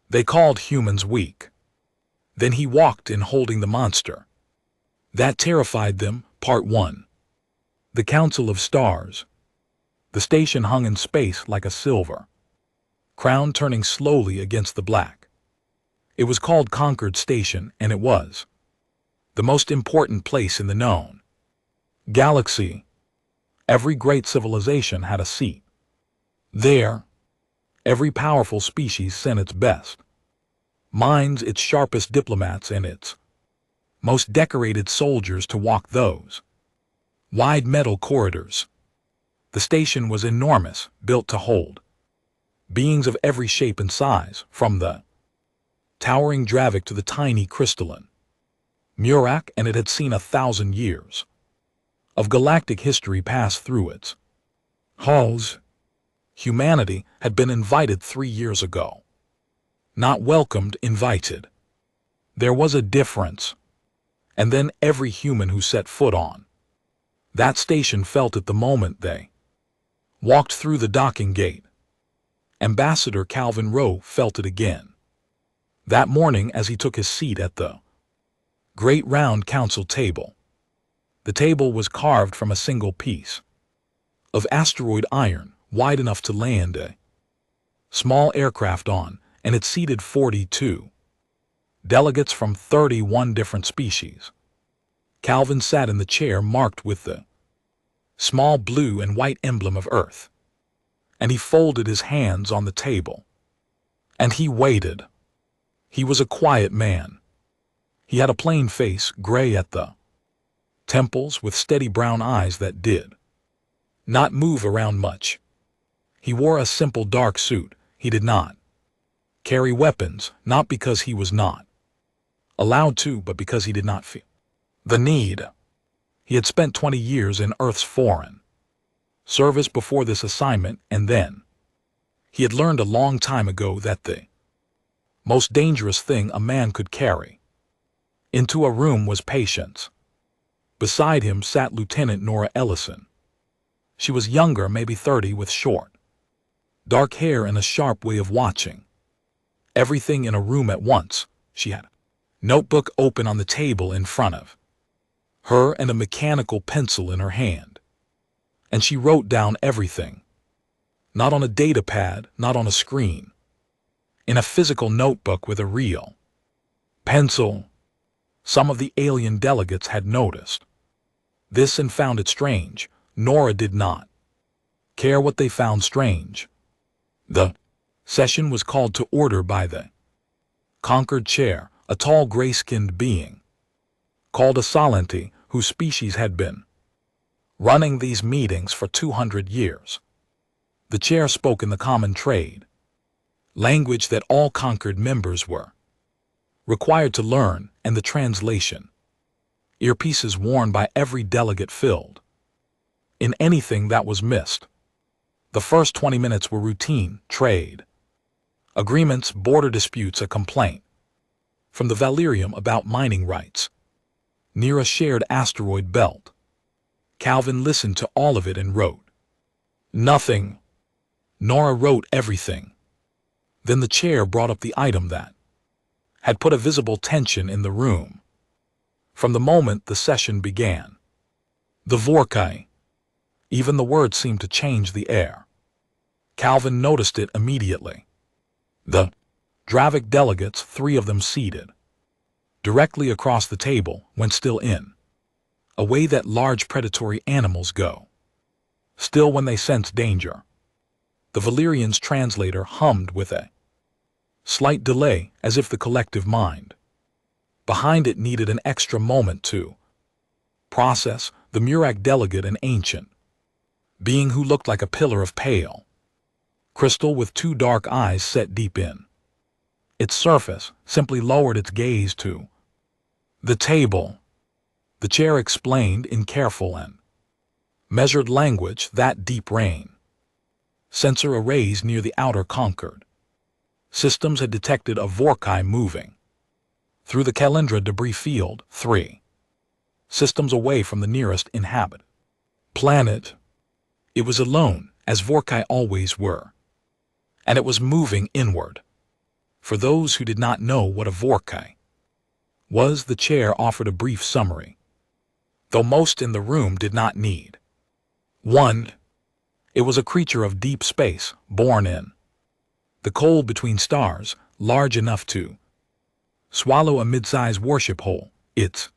They called humans weak. Then he walked in holding the monster. That terrified them. Part 1. The Council of Stars. The station hung in space like a silver crown turning slowly against the black. It was called Concord Station, and it was the most important place in the known galaxy. Every great civilization had a seat there. Every powerful species sent its best minds, its sharpest diplomats, and its most decorated soldiers to walk those wide metal corridors. The station was enormous, built to hold beings of every shape and size, from the towering Dravik to the tiny crystalline Murak, and it had seen 1,000 years of galactic history pass through its halls. Humanity had been invited 3 years ago. Not welcomed, invited. There was a difference. And then every human who set foot on that station felt it the moment they walked through the docking gate. Ambassador Calvin Rowe felt it again that morning as he took his seat at the great round council table. The table was carved from a single piece of asteroid iron, wide enough to land a small aircraft on, and it seated 42 delegates from 31 different species. Calvin sat in the chair marked with the small blue and white emblem of Earth, and he folded his hands on the table. And he waited. He was a quiet man. He had a plain face, gray at the temples, with steady brown eyes that did not move around much. He wore a simple dark suit. He did not carry weapons, not because he was not allowed to, but because he did not feel the need. He had spent 20 years in Earth's foreign service before this assignment, and then he had learned a long time ago that the most dangerous thing a man could carry into a room was patience. Beside him sat Lieutenant Nora Ellison. She was younger, maybe 30, with short, dark hair and a sharp way of watching everything in a room at once. She had a notebook open on the table in front of her and a mechanical pencil in her hand. And she wrote down everything. Not on a data pad, not on a screen. In a physical notebook with a real pencil. Some of the alien delegates had noticed this and found it strange. Nora did not care what they found strange. The session was called to order by the Concord chair, a tall gray-skinned being called a Solenti, whose species had been running these meetings for 200 years. The chair spoke in the common trade language that all Concord members were required to learn, and the translation earpieces worn by every delegate filled in anything that was missed. The first 20 minutes were routine, trade agreements, border disputes, a complaint from the Valerium about mining rights near a shared asteroid belt. Calvin listened to all of it and wrote nothing. Nora wrote everything. Then the chair brought up the item that had put a visible tension in the room from the moment the session began. The Vorkai. Even the word seemed to change the air. Calvin noticed it immediately. The Dravik delegates, 3 of them seated directly across the table, went still in a way that large predatory animals go still when they sense danger. The Valerian's translator hummed with a slight delay, as if the collective mind behind it needed an extra moment to process. The Murak delegate, an ancient being who looked like a pillar of pale crystal with 2 dark eyes set deep in its surface, simply lowered its gaze to the table. The chair explained in careful and measured language that deep rain sensor arrays near the outer Concord systems had detected a Vorkai moving through the Kalendra debris field 3 systems away from the nearest inhabited planet. It was alone, as Vorkai always were, and it was moving inward. For those who did not know what a Vorkai was, the chair offered a brief summary, though most in the room did not need one. It was a creature of deep space, born in the cold between stars, large enough to swallow a mid-sized warship whole. Its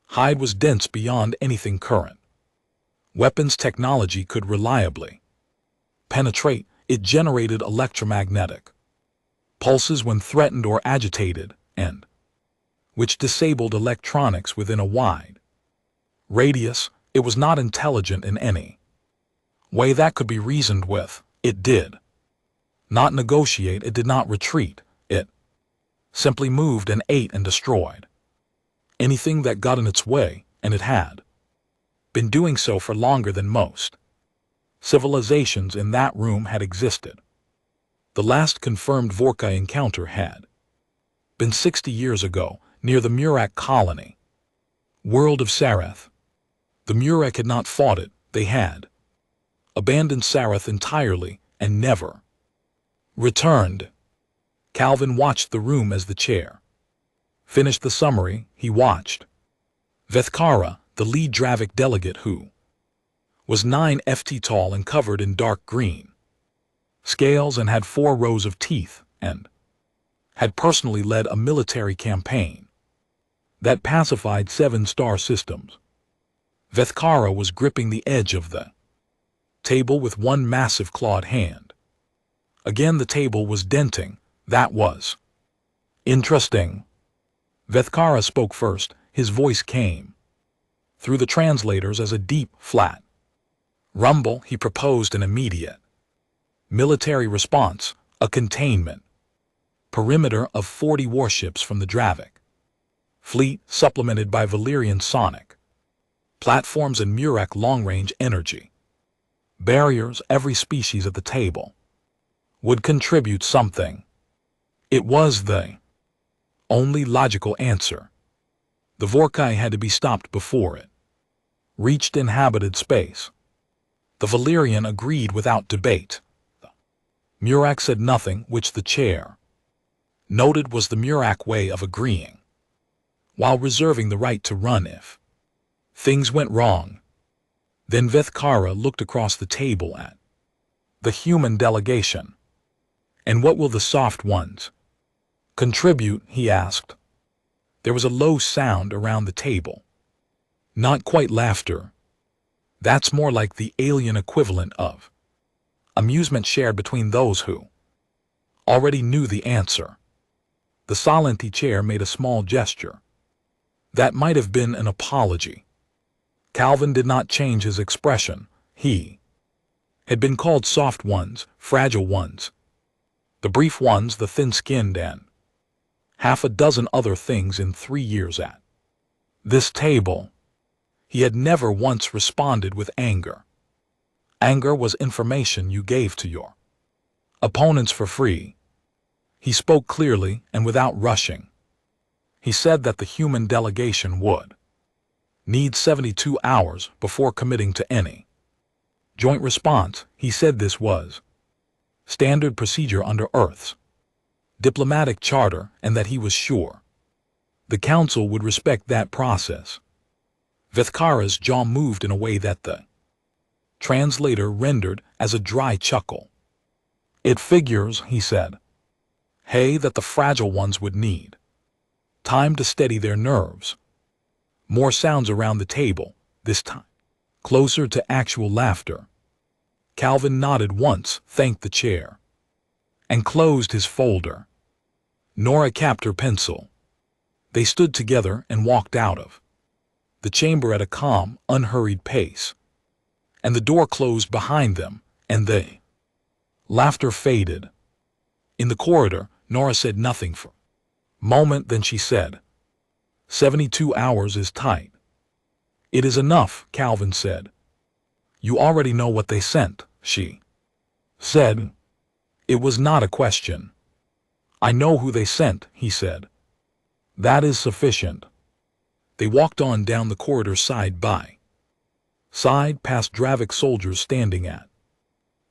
hide was dense beyond anything current weapons technology could reliably penetrate. It generated electromagnetic pulses when threatened or agitated, and which disabled electronics within a wide radius. It was not intelligent in any way that could be reasoned with. It did not negotiate. It did not retreat. It simply moved and ate and destroyed anything that got in its way, and it had been doing so for longer than most civilizations in that room had existed. The last confirmed Vorkai encounter had been 60 years ago, near the Murak colony, world of Sarath. The Murak had not fought it. They had abandoned Sarath entirely and never returned. Calvin watched the room as the chair finished the summary. He watched Vethkara, the lead Dravic delegate, who was 9 ft tall and covered in dark green scales and had 4 rows of teeth, and had personally led a military campaign that pacified 7 star systems. Vethkara was gripping the edge of the table with one massive clawed hand. Again the table was denting. That was interesting. Vethkara spoke first. His voice came through the translators as a deep, flat rumble. He proposed an immediate military response, a containment perimeter of 40 warships from the Dravic fleet, supplemented by Valyrian sonic platforms and Murak long-range energy barriers. Every species at the table would contribute something. It was the only logical answer. The Vorkai had to be stopped before it reached inhabited space. The Valyrian agreed without debate. Murak said nothing, which the chair noted was the Murak way of agreeing, while reserving the right to run if things went wrong. Then Vethkara looked across the table at the human delegation. And what will the soft ones contribute? He asked. There was a low sound around the table. Not quite laughter. That's more like the alien equivalent of amusement shared between those who already knew the answer. The Solenti chair made a small gesture. That might have been an apology. Calvin did not change his expression. He had been called soft ones, fragile ones, the brief ones, the thin-skinned, and half a dozen other things in 3 years at this table. He had never once responded with anger. Anger was information you gave to your opponents for free. He spoke clearly and without rushing. He said that the human delegation would need 72 hours before committing to any joint response. He said this was standard procedure under Earth's diplomatic charter, and that he was sure the Council would respect that process. Vethkara's jaw moved in a way that the translator rendered as a dry chuckle. It figures, he said. Hey, that the fragile ones would need time to steady their nerves. More sounds around the table, this time closer to actual laughter. Calvin nodded once, thanked the chair, and closed his folder. Nora capped her pencil. They stood together and walked out of the chamber at a calm, unhurried pace. And the door closed behind them, and they laughter faded. In the corridor, Nora said nothing for a moment, then she said, 72 hours is tight. It is enough, Calvin said. You already know what they sent, she said. It was not a question. I know who they sent, he said. That is sufficient. They walked on down the corridor side by side, past Dravic soldiers standing at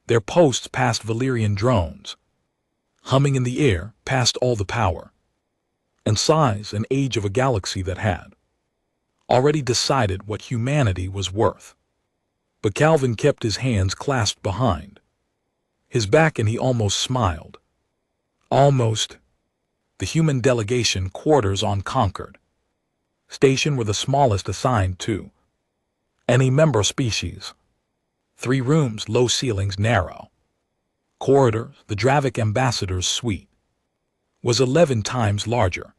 their posts, past Valyrian drones humming in the air past all the power and size and age of a galaxy that had already decided what humanity was worth. But Calvin kept his hands clasped behind his back, and he almost smiled. Almost. The human delegation quarters on Concord Station were the smallest assigned to any member species. 3 rooms, low ceilings, narrow corridors. The Dravik ambassador's suite was 11 times larger.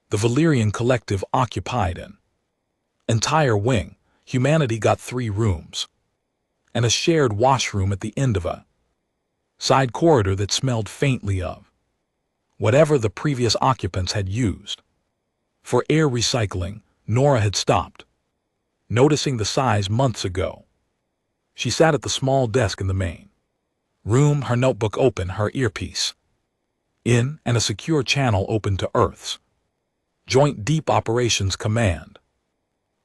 The Valerian collective occupied an entire wing. Humanity got 3 rooms and a shared washroom at the end of a side corridor that smelled faintly of whatever the previous occupants had used. For air recycling, Nora had stopped noticing the size months ago. She sat at the small desk in the main room, her notebook open, her earpiece in, and a secure channel open to Earth's Joint Deep Operations Command.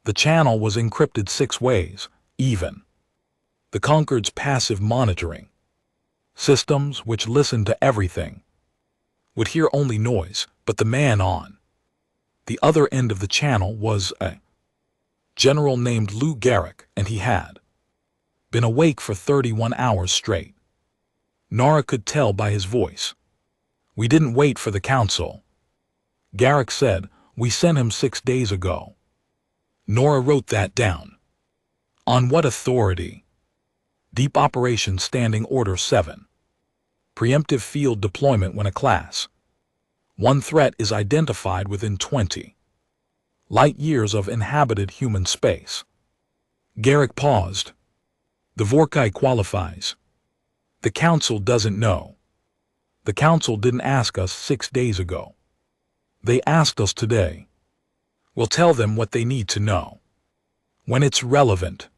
The channel was encrypted 6 ways, even the Concord's passive monitoring systems, which listened to everything, would hear only noise. But the man on the other end of the channel was a general named Lou Gehrig, and he had been awake for 31 hours straight. Nora could tell by his voice. "We didn't wait for the council," Gehrig said. "We sent him 6 days ago." Nora wrote that down. "On what authority?" "Deep Operations Standing Order 7. Preemptive field deployment when a Class 1 threat is identified within 20 light years of inhabited human space." Gehrig paused. "The Vorkai qualifies." "The council doesn't know." "The council didn't ask us 6 days ago. They asked us today." "We'll tell them what they need to know when it's relevant."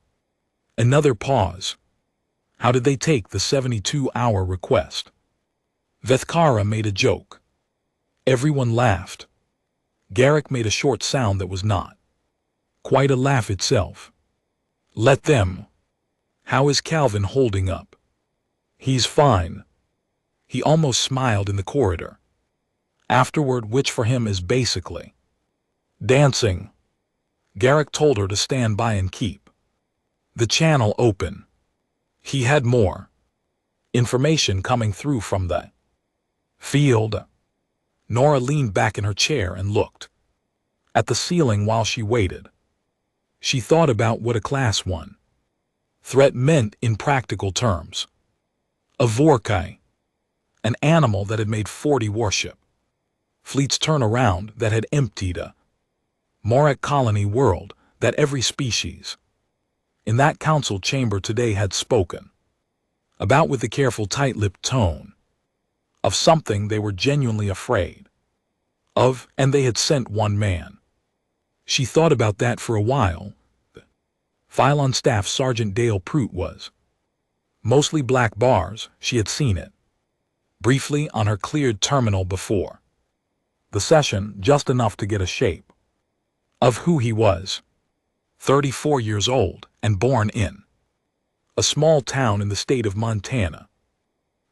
Another pause. "How did they take the 72-hour request?" Vethkara made a joke. Everyone laughed. Gehrig made a short sound that was not quite a laugh itself. "Let them." "How is Calvin holding up?" "He's fine." He almost smiled in the corridor. "Afterward, which for him is basically dancing." Gehrig told her to stand by and keep the channel open. He had more information coming through from the field. Nora leaned back in her chair and looked at the ceiling while she waited. She thought about what a Class 1 threat meant in practical terms. A Vorkai, an animal that had made 40 warship fleets turn around, that had emptied a Morak colony world, that every species in that council chamber today had spoken about with the careful, tight-lipped tone of something they were genuinely afraid of, and they had sent 1 man. She thought about that for a while. The file on staff, Sergeant Dale Prout, was mostly black bars. She had seen it briefly on her cleared terminal before the session, just enough to get a shape of who he was. 34 years old and born in a small town in the state of Montana,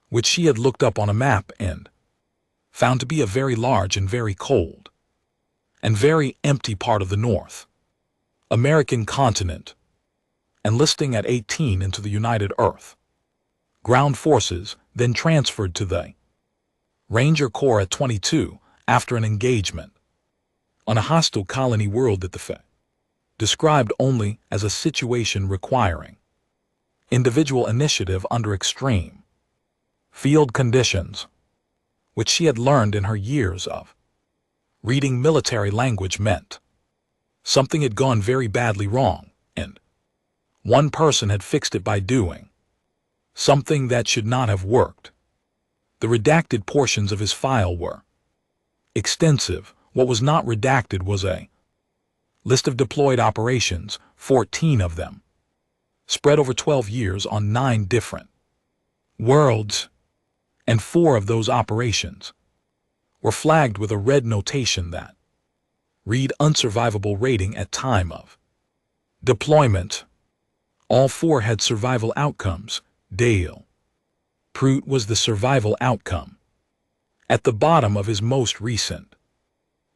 which she had looked up on a map and found to be a very large and very cold and very empty part of the North American continent. Enlisting at 18 into the United Earth Ground Forces, then transferred to the Ranger Corps at 22 after an engagement on a hostile colony world that the FE described only as a situation requiring individual initiative under extreme field conditions, which she had learned in her years of reading military language meant something had gone very badly wrong, and one person had fixed it by doing something that should not have worked. The redacted portions of his file were extensive. What was not redacted was a list of deployed operations, 14 of them, spread over 12 years on 9 different worlds, and 4 of those operations were flagged with a red notation that read unsurvivable rating at time of deployment. All 4 had survival outcomes. Dale Prout was the survival outcome. At the bottom of his most recent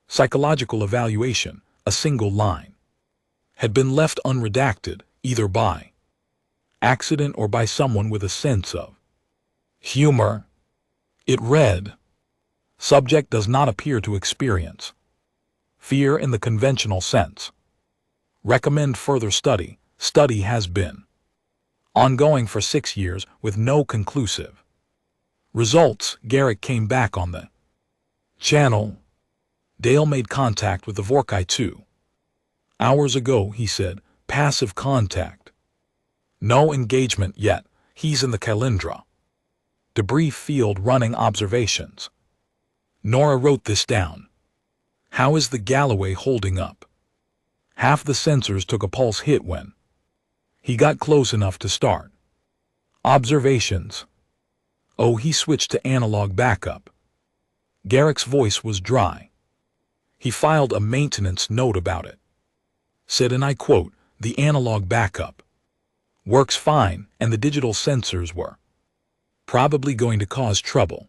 psychological evaluation, a single line had been left unredacted, either by accident or by someone with a sense of humor. It read, "Subject does not appear to experience fear in the conventional sense. Recommend further study. Study has been ongoing for 6 years with no conclusive results." Garrick came back on the channel. Dale made contact with the Vorkai 2 hours ago, he said. Passive contact. No engagement yet. He's in the Calindra debris field running observations. Nora wrote this down. How is the Galloway holding up? Half the sensors took a pulse hit when he got close enough to start observations. Oh, he switched to analog backup. Garrick's voice was dry. He filed a maintenance note about it. Said, and I quote, "The analog backup works fine, and the digital sensors were probably going to cause trouble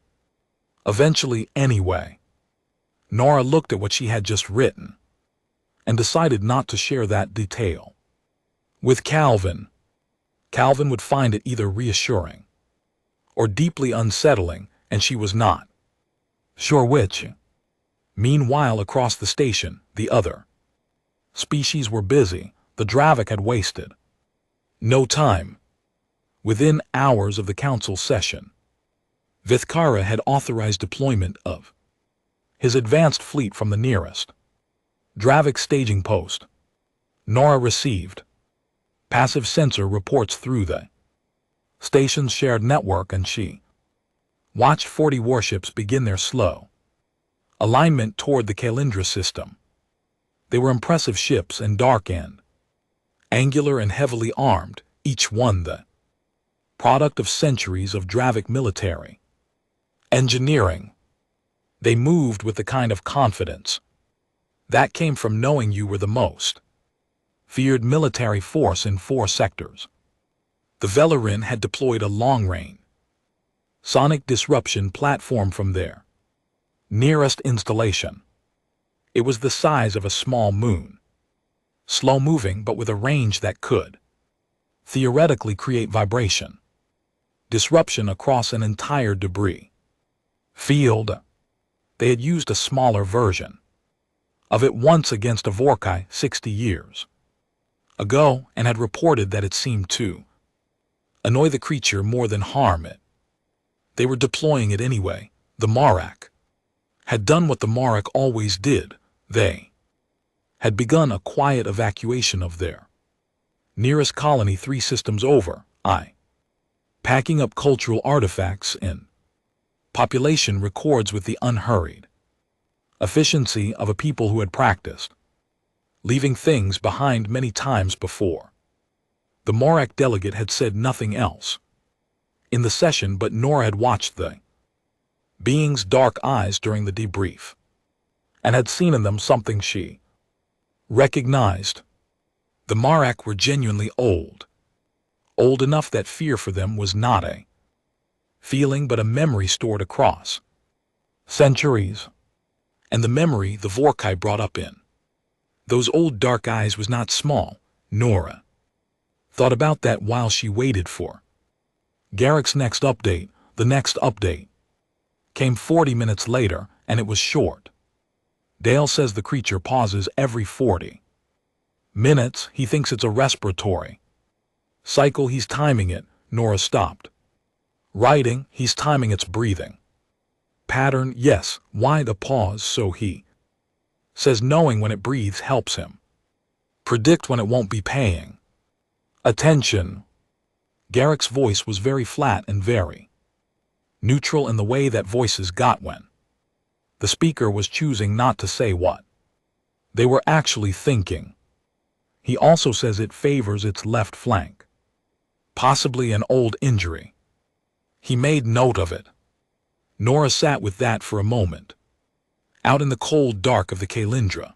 eventually anyway." Nora looked at what she had just written and decided not to share that detail with Calvin. Calvin would find it either reassuring or deeply unsettling, and she was not sure which. Meanwhile, across the station, the other species were busy. The Dravik had wasted no time. Within hours of the council session, Vithkara had authorized deployment of his advanced fleet from the nearest Dravik staging post. Nora received passive sensor reports through the station's shared network, and she watched 40 warships begin their slow alignment toward the Calindra system. They were impressive ships and dark and angular and heavily armed, each one the product of centuries of Dravik military engineering. They moved with the kind of confidence that came from knowing you were the most feared military force in 4 sectors. The Velarin had deployed a long-range sonic disruption platform from their nearest installation. It was the size of a small moon, slow-moving but with a range that could theoretically create vibration disruption across an entire debris field. They had used a smaller version of it once against a Vorkai 60 years ago and had reported that it seemed to annoy the creature more than harm it. They were deploying it anyway. The Marak had done what the Marak always did. They had begun a quiet evacuation of their nearest colony 3 systems over, packing up cultural artifacts in population records with the unhurried efficiency of a people who had practiced leaving things behind many times before. The Morak delegate had said nothing else in the session, but Nora had watched the being's dark eyes during the debrief and had seen in them something she recognized. The Marak were genuinely old enough that fear for them was not a feeling but a memory stored across centuries. And the memory the Vorkai brought up in those old dark eyes was not small. Nora thought about that while she waited for Garrick's next update. The next update came 40 minutes later, and it was short. Dale says the creature pauses every 40 minutes. He thinks it's a respiratory cycle. He's timing it. Nora stopped writing. He's timing its breathing pattern. Yes, why the pause? So he says knowing when it breathes helps him predict when it won't be paying attention. Garrick's voice was very flat and very neutral in the way that voices got when the speaker was choosing not to say what they were actually thinking. He also says it favors its left flank, possibly an old injury. He made note of it. Nora sat with that for a moment. Out in the cold dark of the Calindra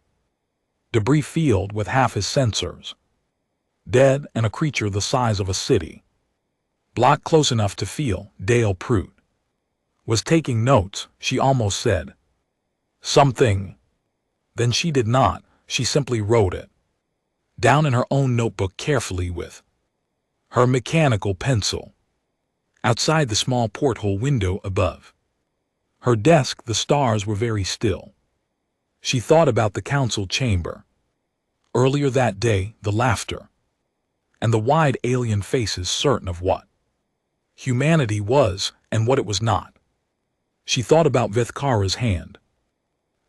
debris field with half his sensors dead and a creature the size of a city block close enough to feel Dale Prout Was taking notes, she almost said. Something. Then she did not, she simply wrote it down in her own notebook carefully with her mechanical pencil. Outside the small porthole window above her desk, the stars were very still. She thought about the council chamber. Earlier that day, the laughter. And the wide alien faces certain of what humanity was and what it was not. She thought about Vithkara's hand,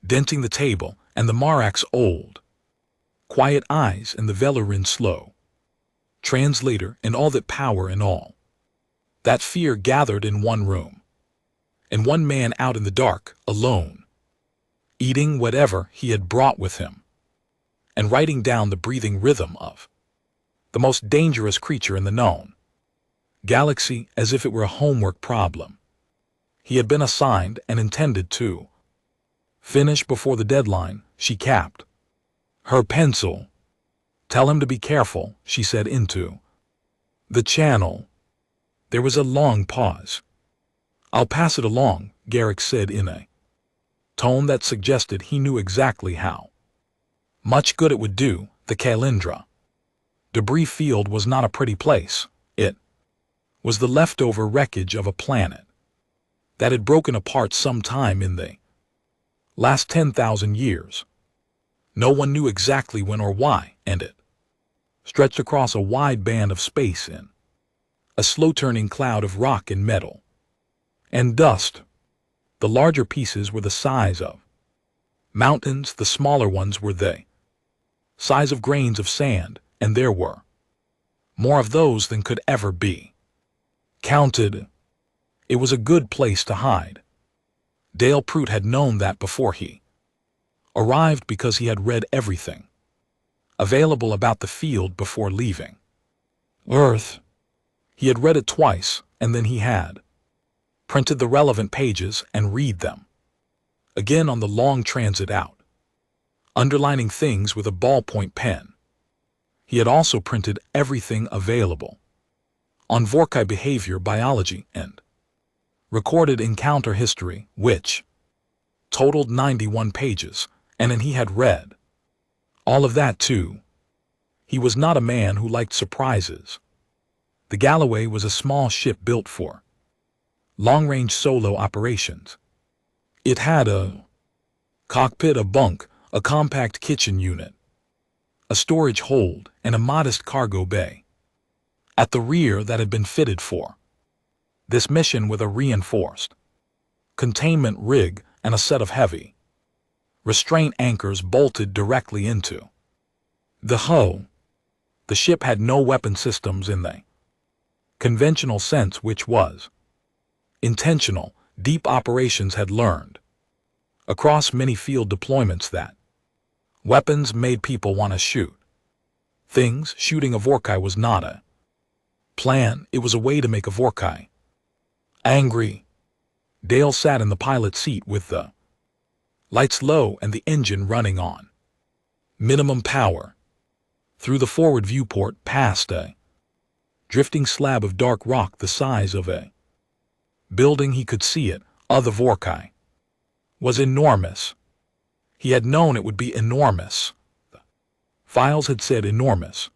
denting the table, and the Marak's old, quiet eyes, and the Velarin's slow translator, and all that power and all that fear gathered in one room, and one man out in the dark, alone, eating whatever he had brought with him, and writing down the breathing rhythm of the most dangerous creature in the known galaxy as if it were a homework problem he had been assigned and intended to finish before the deadline. She capped her pencil. Tell him to be careful, she said into the channel. There was a long pause. I'll pass it along, Garrick said in a tone that suggested he knew exactly how much good it would do the Kailindra. Debris field was not a pretty place. It was the leftover wreckage of a planet that had broken apart sometime in the last 10,000 years. No one knew exactly when or why, and it stretched across a wide band of space in a slow-turning cloud of rock and metal and dust. The larger pieces were the size of mountains, the smaller ones were the size of grains of sand, and there were more of those than could ever be counted. It was a good place to hide. Dale Prout had known that before he arrived because he had read everything available about the field before leaving Earth. He had read it twice, and then he had printed the relevant pages and read them again on the long transit out, underlining things with a ballpoint pen. He had also printed everything available on Vorkai behavior biology and recorded encounter history, which totaled 91 pages, and then he had read all of that too. He was not a man who liked surprises. The Galloway was a small ship built for long-range solo operations. It had a cockpit, a bunk, a compact kitchen unit, a storage hold, and a modest cargo bay at the rear that had been fitted for this mission with a reinforced containment rig and a set of heavy restraint anchors bolted directly into the hull. The ship had no weapon systems in the conventional sense, which was intentional. Deep Operations had learned across many field deployments that weapons made people want to shoot things. Shooting a Vorkai was not a plan, it was a way to make a Vorkai angry. Dale sat in the pilot seat with the lights low and the engine running on minimum power. Through the forward viewport, past a drifting slab of dark rock the size of a building, he could see it. The Vorkai was enormous. He had known it would be enormous. The files had said enormous.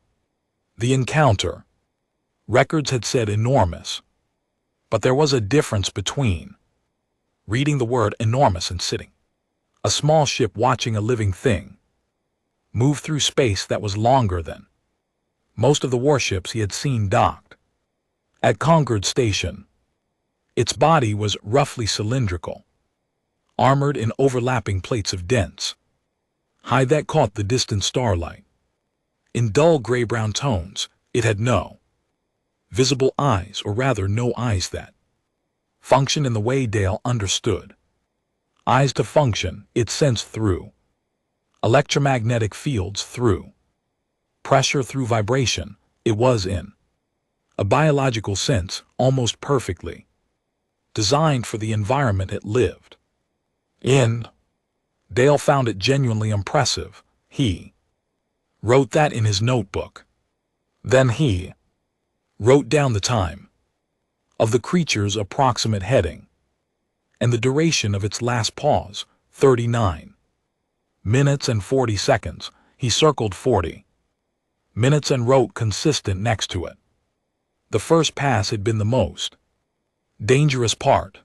The encounter records had said enormous. But there was a difference between reading the word enormous and sitting a small ship watching a living thing move through space that was longer than most of the warships he had seen docked at Concord Station. Its body was roughly cylindrical, armored in overlapping plates of dense hide that caught the distant starlight. In dull gray-brown tones, it had no visible eyes, or rather no eyes that functioned in the way Dale understood eyes to function. It sensed through electromagnetic fields, through pressure, through vibration. It was, in a biological sense, almost perfectly designed for the environment it lived in. Dale found it genuinely impressive. He wrote that in his notebook. Then he wrote down the time of the creature's approximate heading. and the duration of its last pause, 39 minutes and 40 seconds. He circled 40 minutes and wrote consistent next to it. The first pass had been the most dangerous part.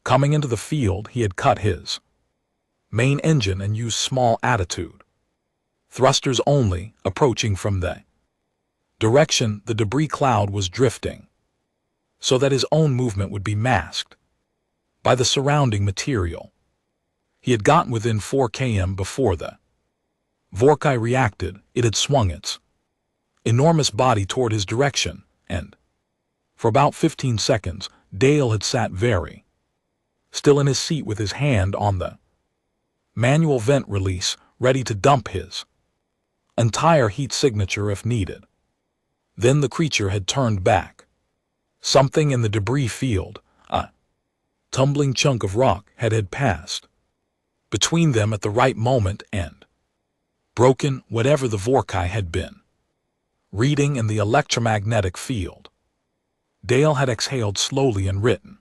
Coming into the field, he had cut his main engine and used small attitude thrusters only, approaching from the direction the debris cloud was drifting, so that his own movement would be masked by the surrounding material. He had gotten within 4 km before the Vorkai reacted. It had swung its enormous body toward his direction, and for about 15 seconds, Dale had sat very still in his seat with his hand on the manual vent release, ready to dump his entire heat signature if needed. Then the creature had turned back. Something in the debris field, a tumbling chunk of rock, had passed between them at the right moment and broken whatever the Vorkai had been reading in the electromagnetic field. Dale had exhaled slowly and written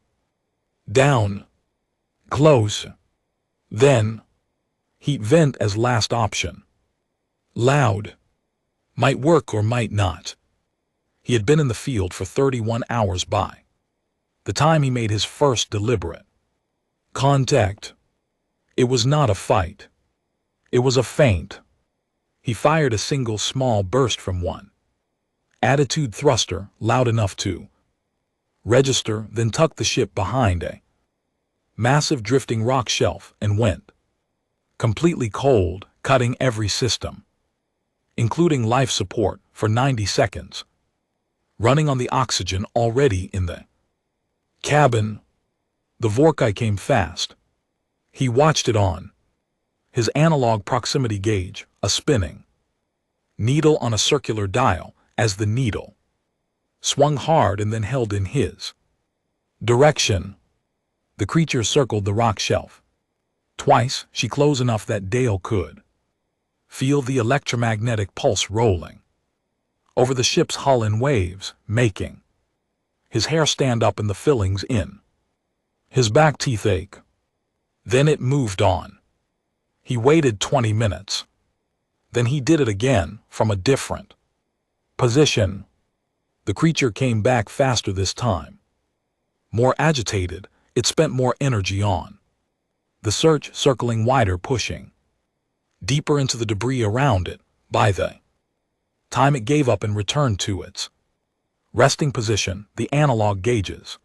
down close. Then heat vent as last option. Loud. Might work or might not. He had been in the field for 31 hours by the time he made his first deliberate contact. It was not a fight. It was a feint. He fired a single small burst from one attitude thruster, loud enough to register, then tucked the ship behind a massive drifting rock shelf and went completely cold, cutting every system, including life support, for 90 seconds, running on the oxygen already in the cabin. The Vorkai came fast. He watched it on his analog proximity gauge, a spinning needle on a circular dial, as the needle swung hard and then held in his direction. The creature circled the rock shelf twice. She close enough that Dale could feel the electromagnetic pulse rolling over the ship's hull in waves, making his hair stand up and the fillings in his back teeth ache. Then it moved on. He waited 20 minutes. Then he did it again, from a different position. The creature came back faster this time. More agitated, it spent more energy on the search, circling wider, pushing deeper into the debris around it. By the time it gave up and returned to its resting position, the analog gauges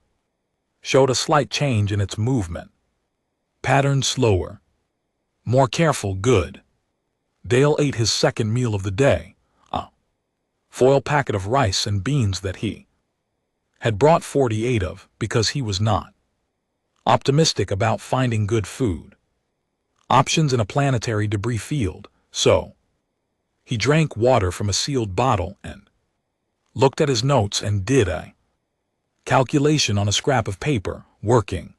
showed a slight change in its movement. Pattern slower, more careful. Good. Dale ate his second meal of the day, a foil packet of rice and beans that he had brought 48 of, because he was not optimistic about finding good food options in a planetary debris field, so he drank water from a sealed bottle and looked at his notes and did a calculation on a scrap of paper, working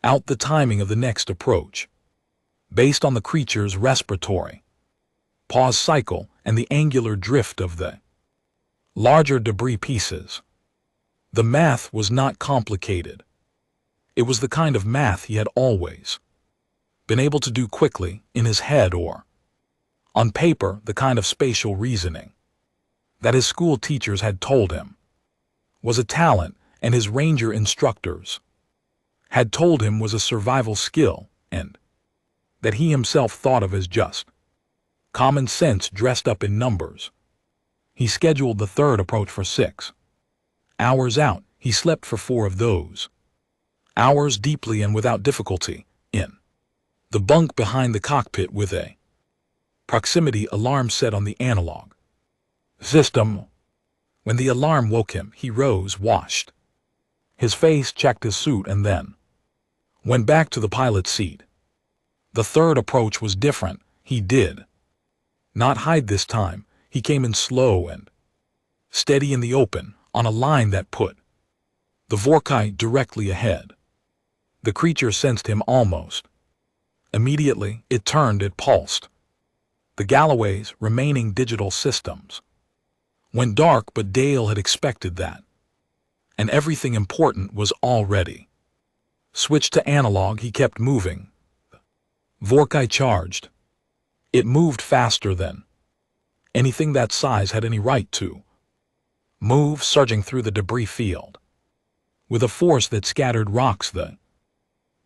out the timing of the next approach based on the creature's respiratory pause cycle and the angular drift of the larger debris pieces. The math was not complicated. It was the kind of math he had always been able to do quickly in his head or on paper, the kind of spatial reasoning that his school teachers had told him was a talent, and his ranger instructors had told him was a survival skill, and that he himself thought of as just common sense dressed up in numbers. He scheduled the third approach for 6 hours out. He slept for 4 of those hours deeply and without difficulty in the bunk behind the cockpit with a proximity alarm set on the analog system. When the alarm woke him, he rose, washed his face, checked his suit, and then went back to the pilot's seat. The third approach was different. He did not hide this time. He came in slow and steady in the open, on a line that put the Vorkai directly ahead. The creature sensed him almost immediately. It turned, it pulsed. The Galloway's remaining digital systems went dark, but Dale had expected that, and everything important was already Switched to analog, he kept moving. Vorkai charged. It moved faster than anything that size had any right to move, surging through the debris field with a force that scattered rocks the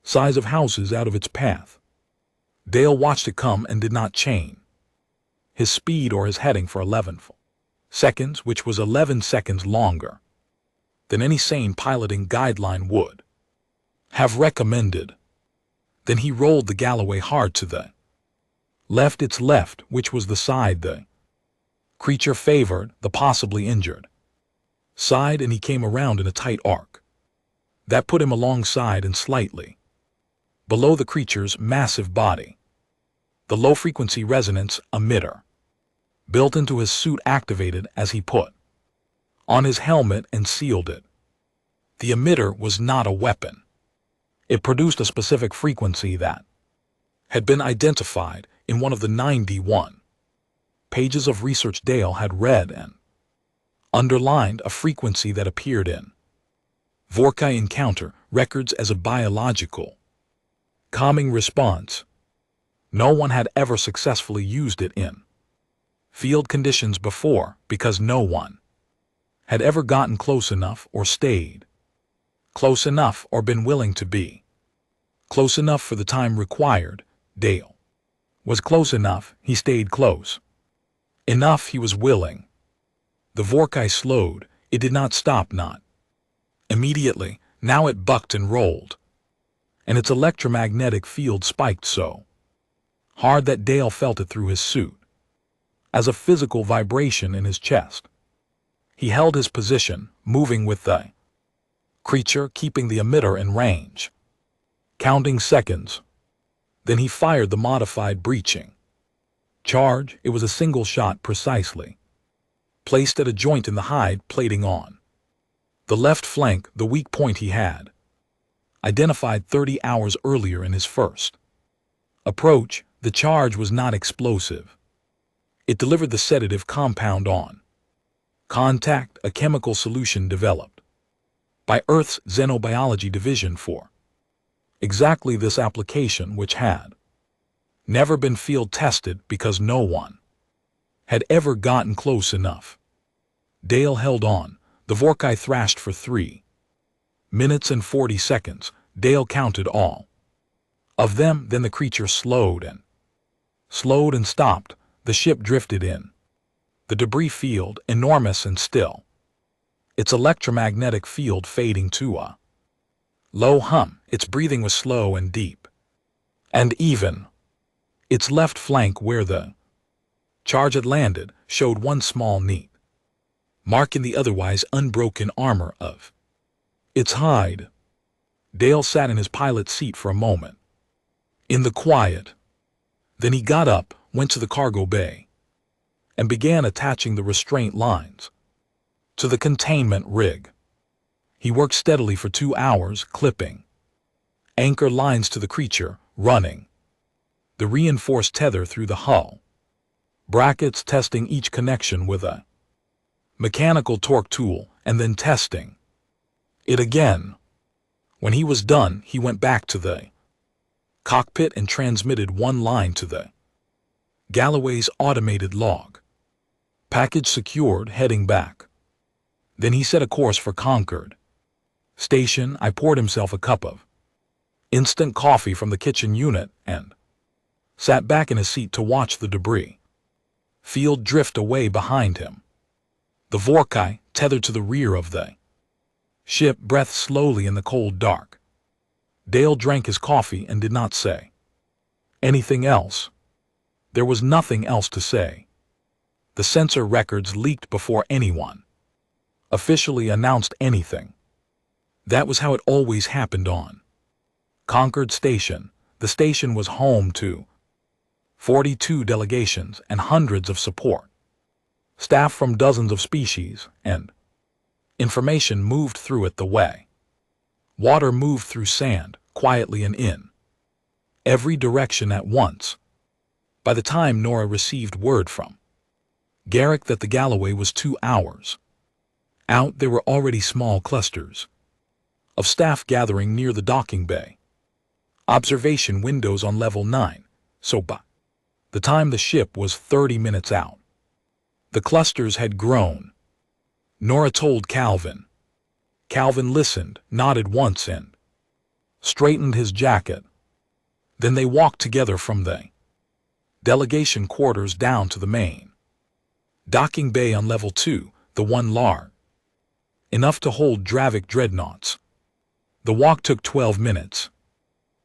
size of houses out of its path. Dale watched it come and did not change his speed or his heading for 11 seconds, which was 11 seconds longer than any sane piloting guideline would have recommended. Then he rolled the Galloway hard to the left, its left, which was the side the creature favored, the possibly injured side, and he came around in a tight arc that put him alongside and slightly below the creature's massive body. The low-frequency resonance emitter built into his suit activated as he put on his helmet and sealed it. The emitter was not a weapon. It produced a specific frequency that had been identified in one of the 91 pages of research Dale had read and underlined, a frequency that appeared in Vorkai encounter records as a biological calming response. No one had ever successfully used it in field conditions before because no one had ever gotten close enough or stayed close enough or been willing to be close enough for the time required. Dale was close enough, he stayed close enough, he was willing. The Vorkai slowed, it did not stop, not immediately. Now it bucked and rolled, and its electromagnetic field spiked so hard that Dale felt it through his suit as a physical vibration in his chest. He held his position, moving with the creature, keeping the emitter in range, counting seconds. Then he fired the modified breaching charge. It was a single shot, precisely placed at a joint in the hide plating on the left flank, the weak point he had identified 30 hours earlier in his first approach. The charge was not explosive. It delivered the sedative compound on contact, a chemical solution developed by Earth's Xenobiology Division for exactly this application, which had never been field tested because no one had ever gotten close enough. Dale held on. The Vorkai thrashed for 3 minutes and 40 seconds. Dale counted all of them. Then the creature slowed and stopped. The ship drifted in the debris field, enormous and still, its electromagnetic field fading to a low hum. Its breathing was slow and deep and even. Its left flank, where the charge had landed, showed one small neat mark in the otherwise unbroken armor of its hide. Dale sat in his pilot's seat for a moment in the quiet. Then he got up, went to the cargo bay, and began attaching the restraint lines to the containment rig. He worked steadily for 2 hours, clipping anchor lines to the creature, running the reinforced tether through the hull brackets, testing each connection with a mechanical torque tool, and then testing it again. When he was done, he went back to the cockpit and transmitted one line to the Galloway's automated log. Package secured, heading back. Then he set a course for Concord Station. I poured himself a cup of instant coffee from the kitchen unit and sat back in his seat to watch the debris field drift away behind him. The Vorkai, tethered to the rear of the ship, breathed slowly in the cold dark. Dale drank his coffee and did not say anything else. There was nothing else to say. The sensor records leaked before anyone officially announced anything. That was how it always happened on Concord Station. The station was home to 42 delegations and hundreds of support staff from dozens of species, and information moved through it the way water moved through sand, quietly and in every direction at once. By the time Nora received word from Garrick that the Galloway was 2 hours out, there were already small clusters of staff gathering near the docking bay. Observation windows on level 9, so by the time the ship was 30 minutes out, the clusters had grown. Nora told Calvin. Calvin listened, nodded once and straightened his jacket. Then they walked together from the delegation quarters down to the main docking bay on level 2, the one large enough to hold Dravik dreadnoughts. The walk took 12 minutes.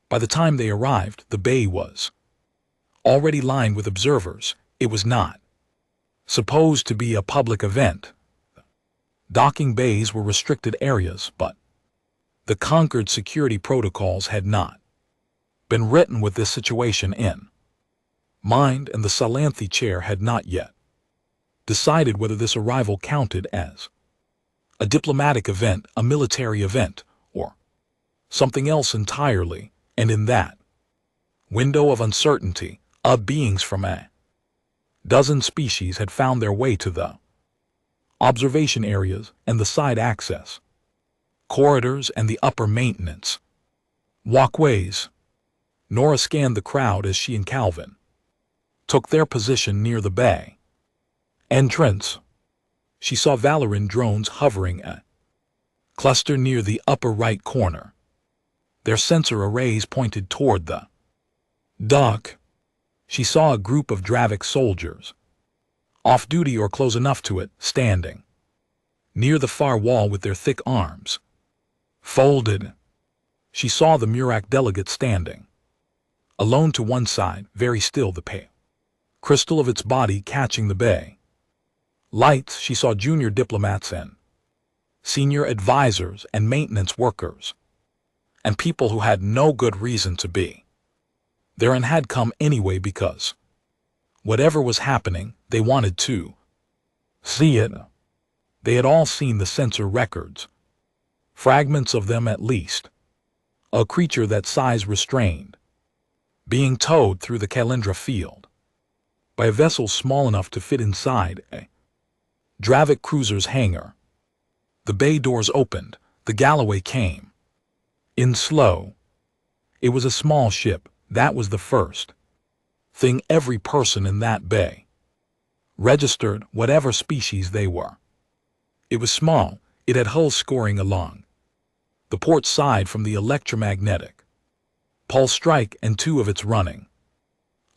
By the time they arrived, the bay was already lined with observers. It was not supposed to be a public event. Docking bays were restricted areas, but the Concord security protocols had not been written with this situation in mind, and the Salanthi chair had not yet decided whether this arrival counted as a diplomatic event, a military event, or something else entirely. And in that window of uncertainty, beings from a dozen species had found their way to the observation areas and the side access corridors and the upper maintenance walkways. Nora scanned the crowd as she and Calvin took their position near the bay entrance. She saw Valoran drones hovering a cluster near the upper right corner. Their sensor arrays pointed toward the dock. She saw a group of Dravik soldiers, off-duty or close enough to it, standing near the far wall with their thick arms folded. She saw the Murak delegate standing alone to one side, very still, the pale crystal of its body catching the bay lights. She saw junior diplomats and senior advisors and maintenance workers, and people who had no good reason to be there and had come anyway because whatever was happening, they wanted to see it. They had all seen the sensor records, fragments of them at least. A creature that size restrained, being towed through the Kalendra field by a vessel small enough to fit inside a Dravik cruiser's hangar. The bay doors opened. The Galloway came in slow. It was a small ship. That was the first thing every person in that bay registered, whatever species they were. It was small. It had hull scoring along the port side from the electromagnetic pulse strike, and 2 of its running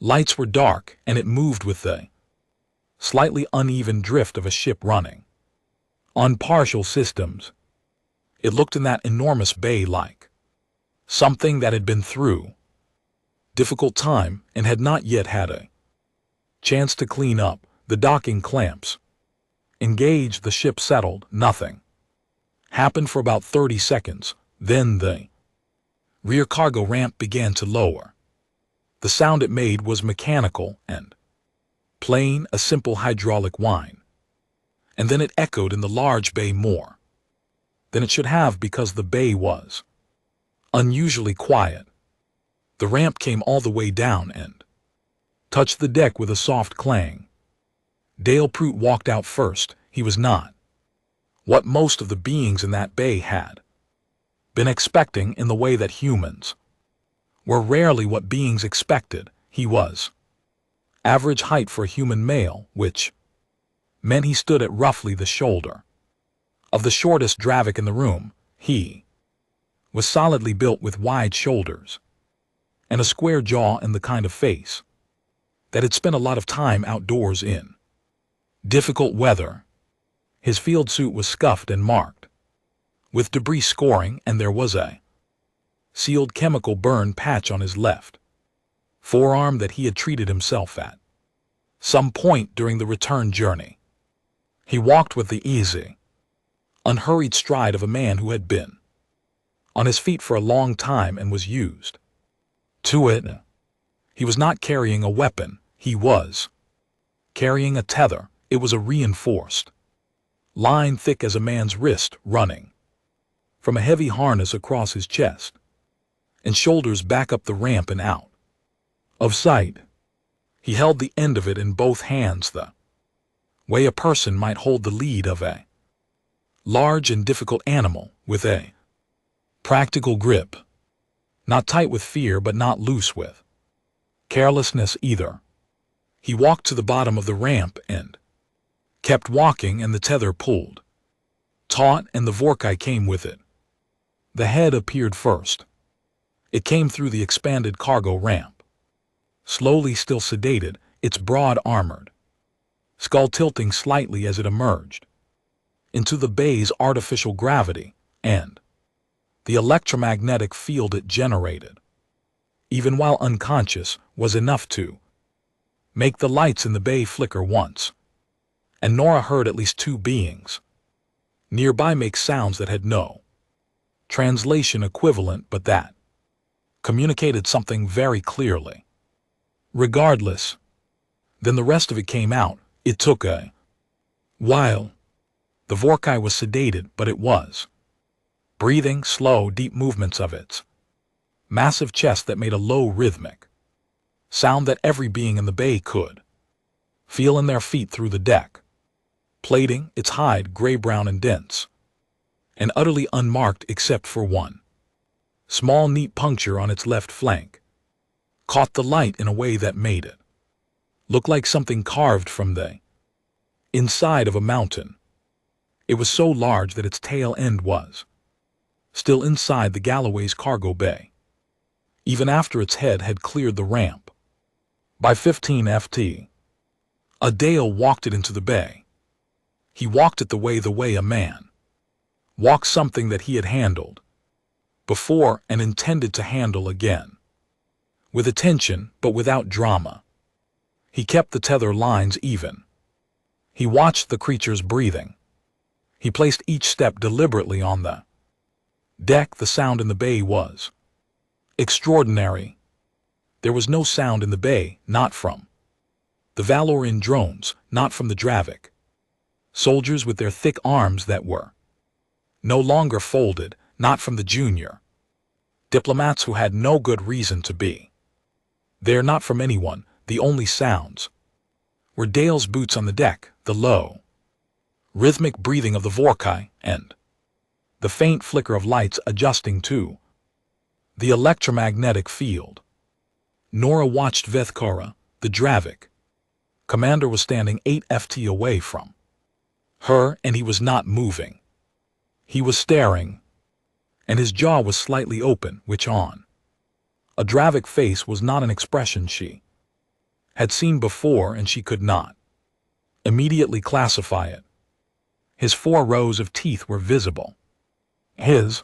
lights were dark, and it moved with the slightly uneven drift of a ship running on partial systems. It looked in that enormous bay like something that had been through difficult time and had not yet had a chance to clean up. The docking clamps engaged, the ship settled. Nothing happened for about 30 seconds. Then the rear cargo ramp began to lower. The sound it made was mechanical and plain, a simple hydraulic whine. And then it echoed in the large bay more than it should have because the bay was unusually quiet. The ramp came all the way down and touched the deck with a soft clang. Dale Prout walked out first. He was not what most of the beings in that bay had been expecting in the way that humans were rarely what beings expected. He was average height for a human male, which meant he stood at roughly the shoulder of the shortest Dravik in the room. He was solidly built with wide shoulders and a square jaw and the kind of face that had spent a lot of time outdoors in difficult weather. His field suit was scuffed and marked with debris scoring, and there was a sealed chemical burn patch on his left forearm that he had treated himself at some point during the return journey. He walked with the easy, unhurried stride of a man who had been on his feet for a long time and was used to it. He was not carrying a weapon. He was carrying a tether. It was a reinforced line thick as a man's wrist, running from a heavy harness across his chest and shoulders back up the ramp and out of sight. He held the end of it in both hands, the way a person might hold the lead of a large and difficult animal with a Practical grip. Not tight with fear, but not loose with carelessness either. He walked to the bottom of the ramp and kept walking, and the tether pulled taut, and the Vorkai came with it. The head appeared first. It came through the expanded cargo ramp. Slowly, still sedated, its broad armored skull tilting slightly as it emerged into the bay's artificial gravity and the electromagnetic field it generated, even while unconscious, was enough to make the lights in the bay flicker once. And Nora heard at least two beings nearby make sounds that had no translation equivalent, but that communicated something very clearly. Regardless, then the rest of it came out. It took a while. The Vorkai was sedated, but it was breathing, slow, deep movements of its massive chest that made a low, rhythmic sound that every being in the bay could feel in their feet through the deck plating, its hide gray-brown and dense, and utterly unmarked except for one small, neat puncture on its left flank, caught the light in a way that made it look like something carved from the inside of a mountain. It was so large that its tail end was still inside the Galloway's cargo bay, even after its head had cleared the ramp. By 15 FT, Adale walked it into the bay. He walked it the way a man walked something that he had handled before and intended to handle again. With attention, but without drama. He kept the tether lines even. He watched the creature's breathing. He placed each step deliberately on the deck. The sound in the bay was extraordinary. There was no sound in the bay, not from the Valorian drones, not from the Dravik soldiers with their thick arms that were no longer folded, not from the junior diplomats who had no good reason to be there, not from anyone. The only sounds were Dale's boots on the deck, the low, rhythmic breathing of the Vorkai, and the faint flicker of lights adjusting to the electromagnetic field. Nora watched Vethkara, the Dravik commander, was standing 8 FT away from her, and he was not moving. He was staring, and his jaw was slightly open, which on a Dravik face was not an expression she had seen before, and she could not immediately classify it. His 4 rows of teeth were visible. His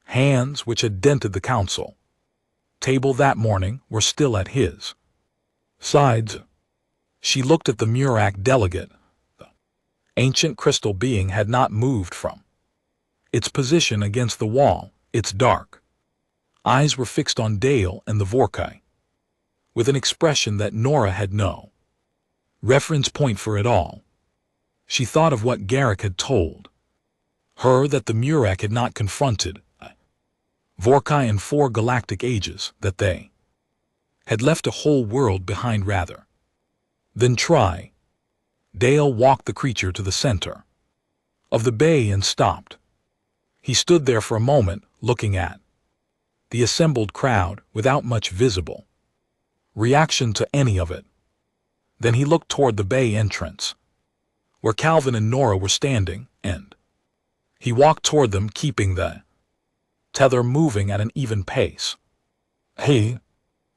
hands, which had dented the council table that morning, were still at his sides. She looked at the Murak delegate. The ancient crystal being had not moved from its position against the wall. Its dark eyes were fixed on Dale and the Vorkai, with an expression that Nora had no reference point for it all. She thought of what Garrick had told her, that the Murak had not confronted Vorkai in 4 galactic ages, that they had left a whole world behind rather than try. Dale walked the creature to the center of the bay and stopped. He stood there for a moment, looking at the assembled crowd without much visible reaction to any of it. Then he looked toward the bay entrance, where Calvin and Nora were standing, and he walked toward them, keeping the tether moving at an even pace. He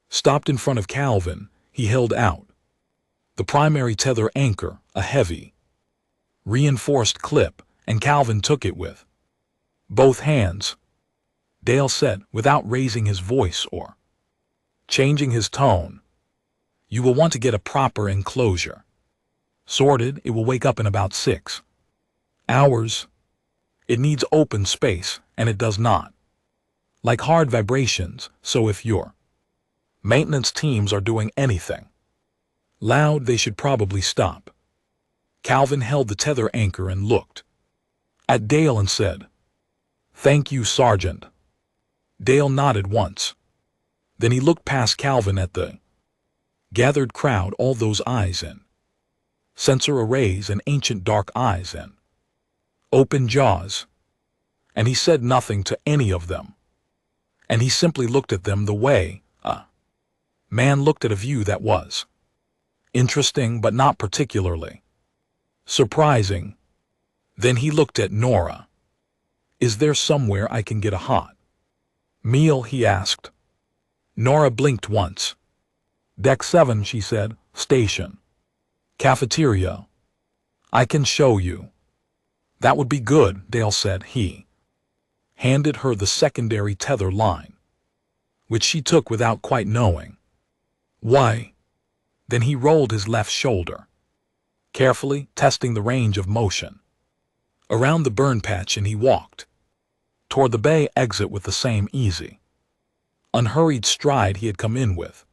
stopped in front of Calvin. He held out the primary tether anchor, a heavy, reinforced clip, and Calvin took it with both hands. Dale said, without raising his voice or changing his tone, "You will want to get a proper enclosure sorted. It will wake up in about 6 hours. It needs open space, and it does not like hard vibrations, so if your maintenance teams are doing anything loud, they should probably stop." Calvin held the tether anchor and looked at Dale and said, "Thank you, Sergeant." Dale nodded once. Then he looked past Calvin at the gathered crowd, all those eyes and sensor arrays and ancient dark eyes and open jaws. And he said nothing to any of them. And he simply looked at them the way a man looked at a view that was interesting but not particularly surprising. Then he looked at Nora. "Is there somewhere I can get a hot meal?" he asked. Nora blinked once. "Deck 7, she said. "Station. Cafeteria. I can show you." "That would be good," Dale said. He handed her the secondary tether line, which she took without quite knowing why. Then he rolled his left shoulder, carefully testing the range of motion around the burn patch, and he walked toward the bay exit with the same easy, unhurried stride he had come in with.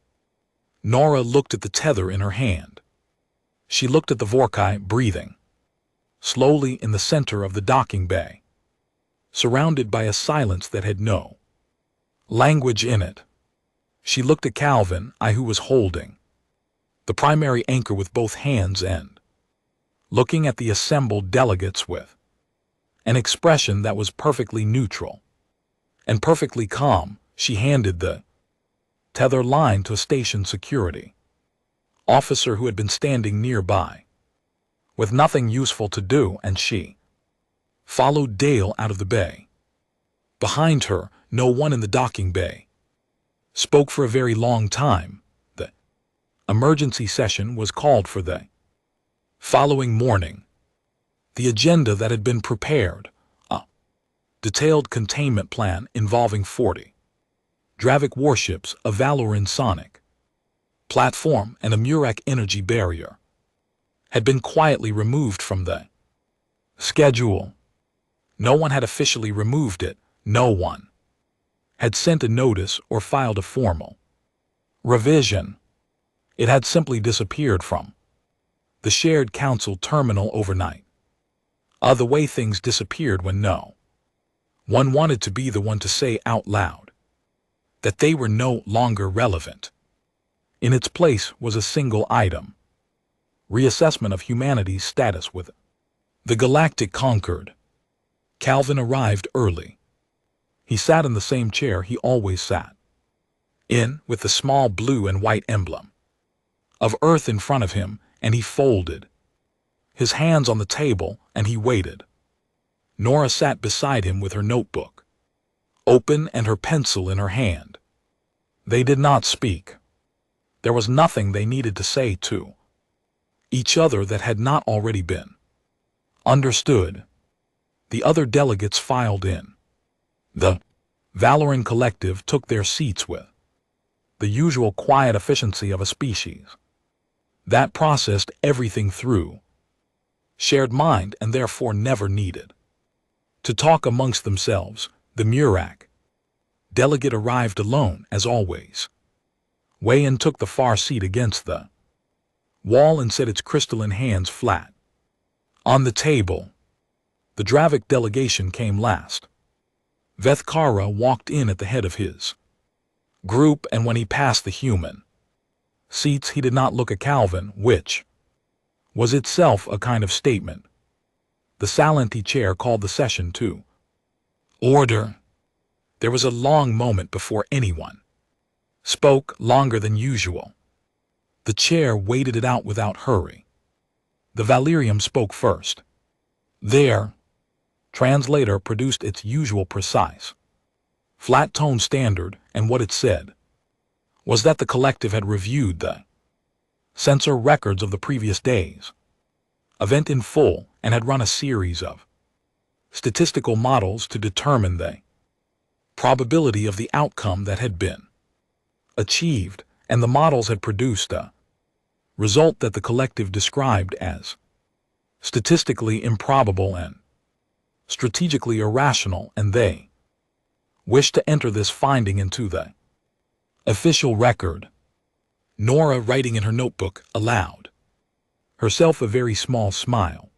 Nora looked at the tether in her hand. She looked at the Vorkai breathing slowly in the center of the docking bay, surrounded by a silence that had no language in it. She looked at Calvin, who was holding the primary anchor with both hands and looking at the assembled delegates with an expression that was perfectly neutral and perfectly calm. She handed the tether line to a station security officer who had been standing nearby with nothing useful to do, and she followed Dale out of the bay. Behind her, no one in the docking bay spoke for a very long time. The emergency session was called for the following morning. The agenda that had been prepared, a detailed containment plan involving 40 Dravik warships, a Valoran sonic platform, and a Murak energy barrier, had been quietly removed from the schedule. No one had officially removed it. No one had sent a notice or filed a formal revision. It had simply disappeared from the shared council terminal overnight. The way things disappeared when no one wanted to be the one to say out loud that they were no longer relevant. In its place was a single item: reassessment of humanity's status with the Galactic Concord. Calvin arrived early. He sat in the same chair he always sat in, with the small blue and white emblem of Earth in front of him, and he folded his hands on the table and he waited. Nora sat beside him with her notebook open and her pencil in her hand. They did not speak. There was nothing they needed to say to each other that had not already been understood. The other delegates filed in. The Valoran collective took their seats with the usual quiet efficiency of a species that processed everything through shared mind and therefore never needed to talk amongst themselves. The Murak delegate arrived alone, as always. Wayan took the far seat against the wall and set its crystalline hands flat on the table. The Dravik delegation came last. Vethkara walked in at the head of his group, and when he passed the human seats, he did not look at Calvin, which was itself a kind of statement. The Salanti chair called the session to order. There was a long moment before anyone spoke, longer than usual. The chair waited it out without hurry. The Valerium spoke first. Their translator produced its usual precise, flat-tone standard, and what it said was that the collective had reviewed the sensor records of the previous day's event in full and had run a series of statistical models to determine the probability of the outcome that had been achieved, and the models had produced a result that the collective described as statistically improbable and strategically irrational, and they wished to enter this finding into the official record. Nora, writing in her notebook, allowed herself a very small smile.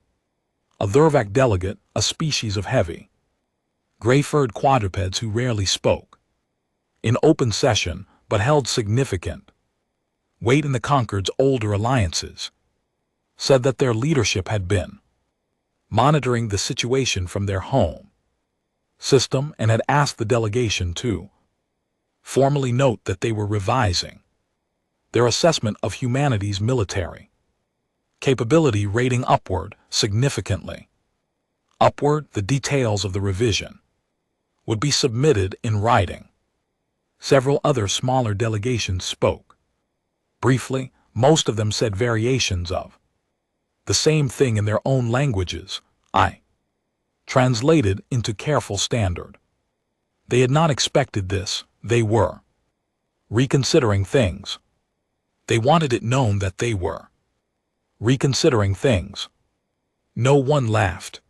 A Thurvak delegate, a species of heavy, gray-furred quadrupeds who rarely spoke in open session but held significant weight in the Concord's older alliances, said that their leadership had been monitoring the situation from their home system and had asked the delegation to formally note that they were revising their assessment of humanity's military capability rating upward significantly. Upward, the details of the revision would be submitted in writing. Several other smaller delegations spoke. Briefly, most of them said variations of the same thing in their own languages, translated into careful standard. They had not expected this, they were reconsidering things. They wanted it known that they were reconsidering things. No one laughed.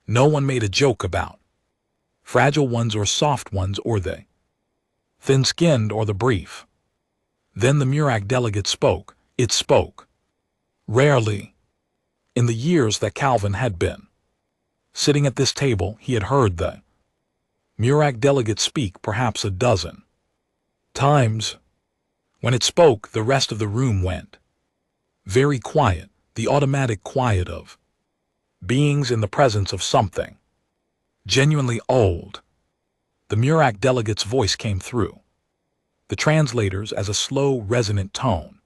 No one made a joke about fragile ones or soft ones or the thin-skinned or the brief. Then the MURAC delegate spoke. It spoke rarely. In the years that Calvin had been sitting at this table, he had heard the MURAC delegate speak perhaps a dozen times. When it spoke, the rest of the room went very quiet, the automatic quiet of beings in the presence of something genuinely old. The MURAC delegate's voice came through the translators as a slow, resonant tone,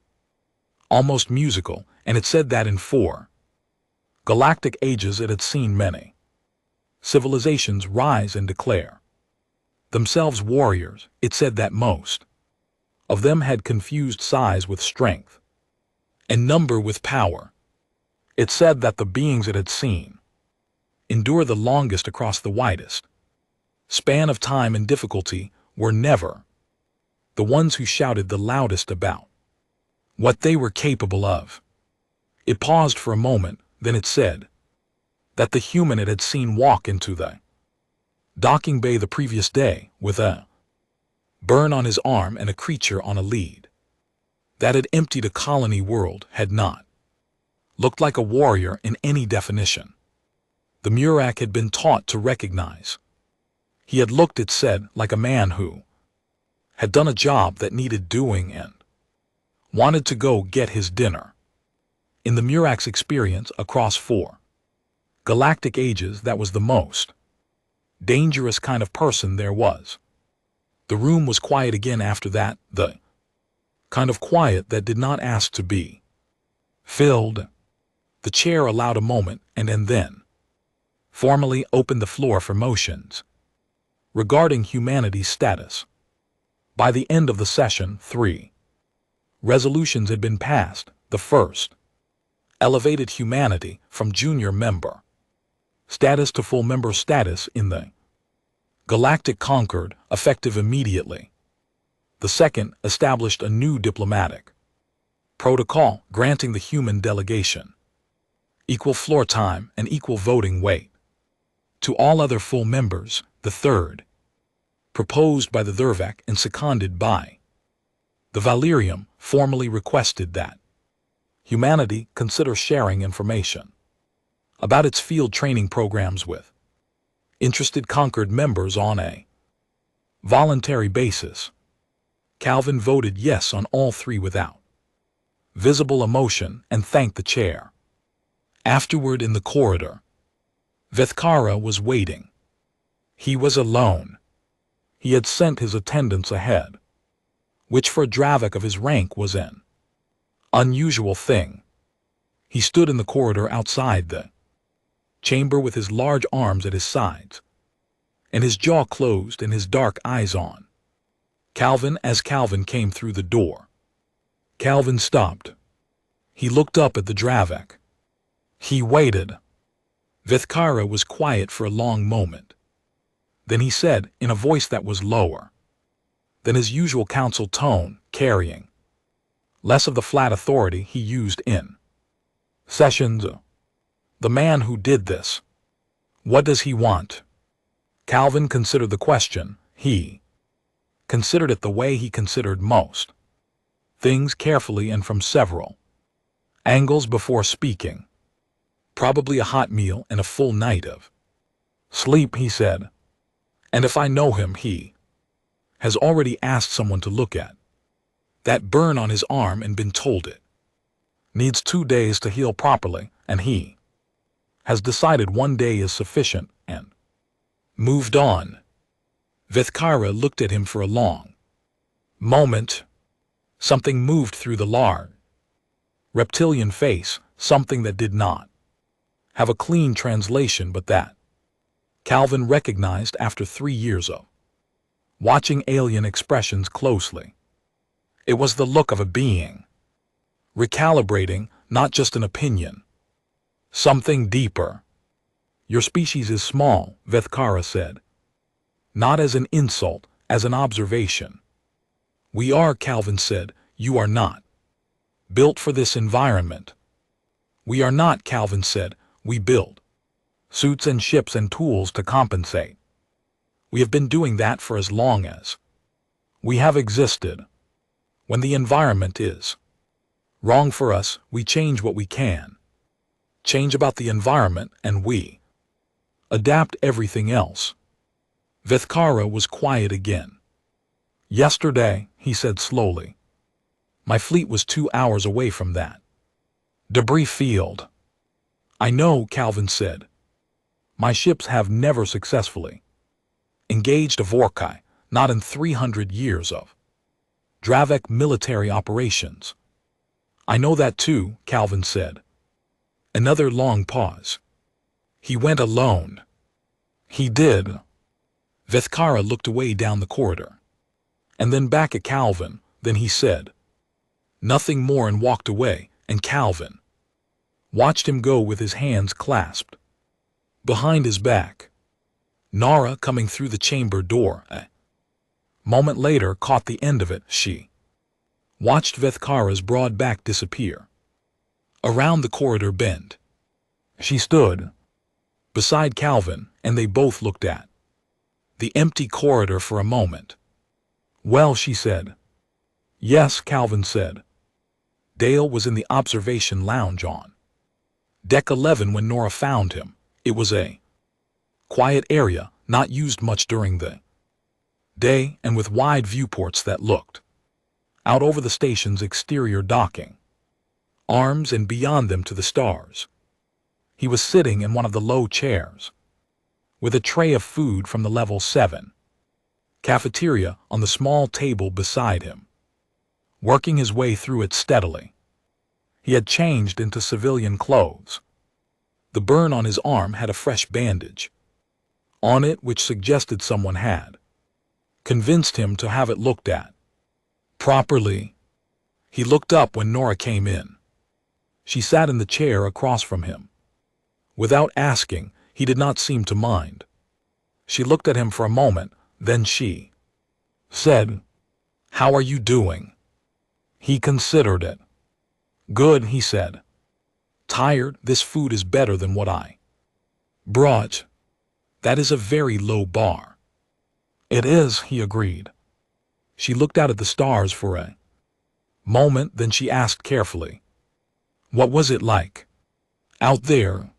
almost musical, and it said that in 4 galactic ages it had seen many civilizations rise and declare themselves warriors. It said that most of them had confused size with strength and number with power. It said that the beings it had seen endure the longest across the widest span of time and difficulty were never the ones who shouted the loudest about what they were capable of. It paused for a moment, then it said that the human it had seen walk into the docking bay the previous day with a burn on his arm and a creature on a lead that had emptied a colony world had not looked like a warrior in any definition the MURAC had been taught to recognize. He had looked, it said, like a man who had done a job that needed doing and wanted to go get his dinner. In the MURAC's experience across 4 galactic ages, that was the most dangerous kind of person there was. The room was quiet again after that, the kind of quiet that did not ask to be filled. The chair allowed a moment and then formally opened the floor for motions regarding humanity's status. By the end of the session, 3 resolutions had been passed. The first elevated humanity from junior member status to full member status in the Galactic Concord, effective immediately. The second established a new diplomatic protocol granting the human delegation equal floor time and equal voting weight to all other full members. The third, proposed by the Thurvak and seconded by the Valerium, formally requested that humanity consider sharing information about its field training programs with interested Concord members on a voluntary basis. Calvin voted yes on all 3 without visible emotion and thanked the chair. Afterward in the corridor, Vethkara was waiting. He was alone. He had sent his attendants ahead, which for a Dravak of his rank was an unusual thing. He stood in the corridor outside the chamber with his large arms at his sides, and his jaw closed and his dark eyes on Calvin. As Calvin came through the door, Calvin stopped. He looked up at the Dravak. He waited. Vethkara was quiet for a long moment. Then he said, in a voice that was lower than his usual council tone, carrying less of the flat authority he used in sessions, "The man who did this, what does he want?" Calvin considered the question. He considered it the way he considered most things, carefully and from several angles before speaking. Probably a hot meal and a full night of sleep, he said. And if I know him, he has already asked someone to look at that burn on his arm and been told it needs 2 days to heal properly, and he has decided 1 day is sufficient, and moved on. Vithkara looked at him for a long moment. Something moved through the large reptilian face, something that did not have a clean translation but that Calvin recognized after 3 years of watching alien expressions closely. It was the look of a being recalibrating, not just an opinion. Something deeper. Your species is small, Vithkara said. Not as an insult, as an observation. We are, Calvin said, you are not. Built for this environment. We are not, Calvin said, we build suits and ships and tools to compensate. We have been doing that for as long as we have existed. When the environment is wrong for us, we change what we can change about the environment, and we adapt everything else. Vithkara was quiet again. Yesterday, he said slowly, my fleet was 2 hours away from that debris field. I know, Calvin said. My ships have never successfully engaged a Vorkai, not in 300 years of Dravek military operations. I know that too, Calvin said. Another long pause. He went alone. He did. Vithkara looked away down the corridor, and then back at Calvin. Then he said nothing more and walked away, and Calvin watched him go with his hands clasped behind his back. Nara, coming through the chamber door, a moment later caught the end of it. She watched Vithkara's broad back disappear around the corridor bend. She stood beside Calvin, and they both looked at the empty corridor for a moment. Well, she said. Yes, Calvin said. Dale was in the observation lounge on Deck 11 when Nora found him. It was a quiet area, not used much during the day, and with wide viewports that looked out over the station's exterior docking arms and beyond them to the stars. He was sitting in one of the low chairs, with a tray of food from the Level 7 cafeteria on the small table beside him, working his way through it steadily. He had changed into civilian clothes. The burn on his arm had a fresh bandage on it, which suggested someone had convinced him to have it looked at properly. He looked up when Nora came in. She sat in the chair across from him. Without asking, he did not seem to mind. She looked at him for a moment, then she said, "How are you doing?" He considered it. "Good," he said. "Tired. This food is better than what I brought." "That is a very low bar." "It is," he agreed. She looked out at the stars for a moment, then she asked carefully, "What was it like out there,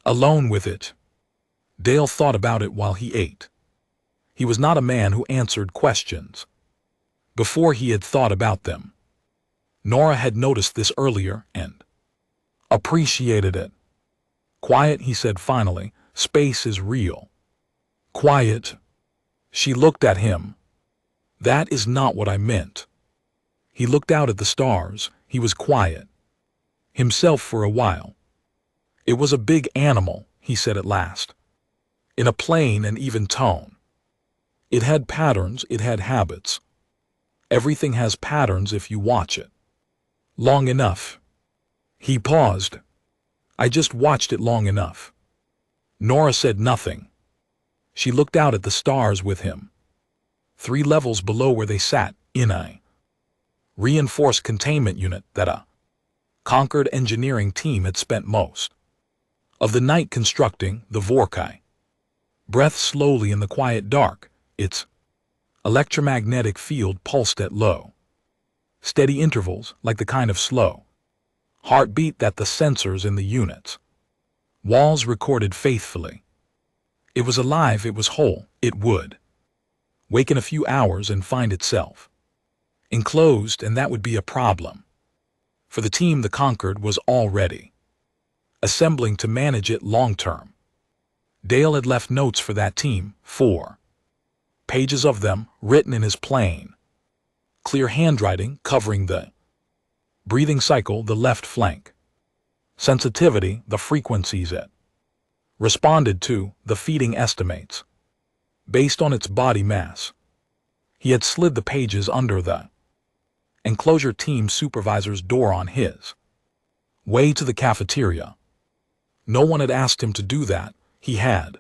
alone with it?" Dale thought about it while he ate. He was not a man who answered questions before he had thought about them. Nora had noticed this earlier and appreciated it. "Quiet," he said finally. "Space is real." "Quiet." She looked at him. "That is not what I meant." He looked out at the stars. He was quiet himself for a while. "It was a big animal," he said at last, in a plain and even tone. "It had patterns, it had habits. Everything has patterns if you watch it long enough." He paused. "I just watched it long enough." Nora said nothing. She looked out at the stars with him. 3 levels below where they sat, in a reinforced containment unit that a Concord engineering team had spent most of the night constructing, the Vorkai breathed slowly in the quiet dark. Its electromagnetic field pulsed at low, steady intervals, like the kind of slow heartbeat that the sensors in the unit's walls recorded faithfully. It was alive, it was whole, it would wake in a few hours and find itself enclosed, and that would be a problem. For the team, the Concord was already assembling to manage it long term. Dale had left notes for that team, 4 pages of them, written in his plain, clear handwriting covering the breathing cycle, the left flank, sensitivity, the frequencies it responded to, the feeding estimates, based on its body mass. He had slid the pages under the enclosure team supervisor's door on his way to the cafeteria. No one had asked him to do that. He had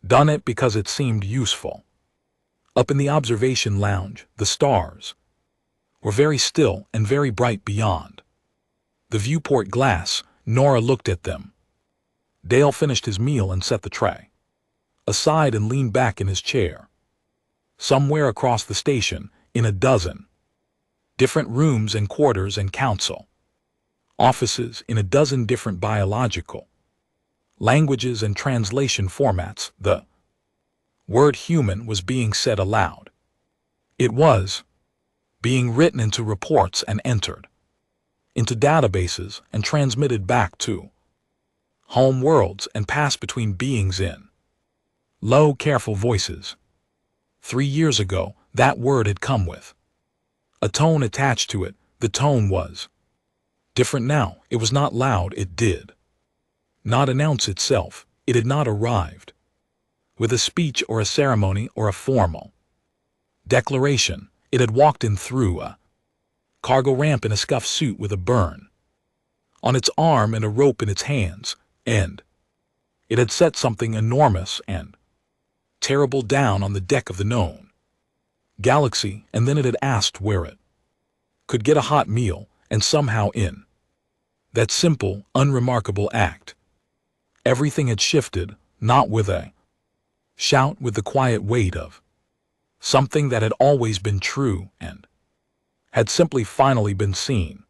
done it because it seemed useful. Up in the observation lounge, the stars were very still and very bright beyond the viewport glass. Nora looked at them. Dale finished his meal and set the tray aside and leaned back in his chair. Somewhere across the station, in a dozen different rooms and quarters and council offices in a dozen different biological languages and translation formats, the word human was being said aloud. It was being written into reports and entered into databases and transmitted back to home worlds and passed between beings in low, careful voices. 3 years ago, that word had come with a tone attached to it. The tone was different now. It was not loud. It did not announce itself. It had not arrived with a speech or a ceremony or a formal declaration. It had walked in through a cargo ramp in a scuffed suit with a burn on its arm and a rope in its hands, and it had set something enormous and terrible down on the deck of the known galaxy, and then it had asked where it could get a hot meal, and somehow in that simple, unremarkable act, everything had shifted, not with a shout, with the quiet weight of something that had always been true and had simply finally been seen.